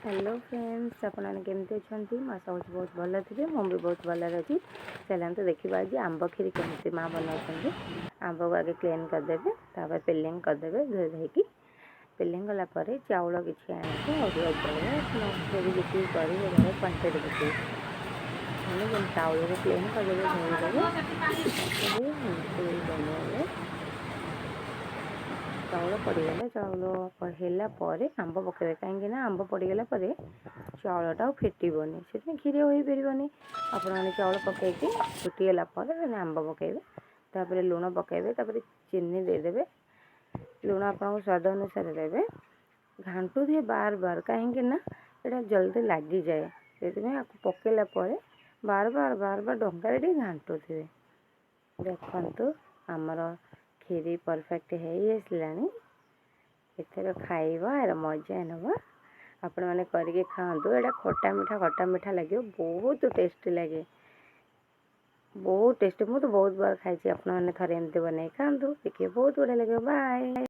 Hello friends आपने केमती अच्छा आशा हूँ बहुत भल थे मुझे बहुत भल अच्छी चलते देखा आज आंब खीरी केमती माँ बनाते आंब को आगे क्लीन करदे पेलिंग करदे धोई धोईकी पेलिंग गलापर चाउल किसी आने अरुआ चाउल खीरी जी करेंगे क्वांटिटी देखिए चाउल को क्लीन करदे धोईदेवे बनेइले चाउल पड़गला चाउल है आंब पकड़े कहीं आंब पड़गला चाउलटा फेटनी से क्षीर हो पारनी आपने चाउल पकईकि फुटीगला आंब पकड़े तापर लुण पकड़े चीनी देदेवे लुण आप स्वाद अनुसार देवे घाटू थे बार बार कहीं यहाँ जल्दी लगी जाए से पकड़ा बार बार बार बार डंकार घाटू थे देखु आमर खीरी परफेक्ट हो आसलानी एथर खाइबा यार मजा नवा आपण मैंने करके खातु एटा खट्टा मीठा लगे बहुत टेस्टी लगे बहुत टेस्टी मुझे तो बहुत बार खाई आपने थे एमती बन खातु देखिए बहुत बढ़िया लगे बाय।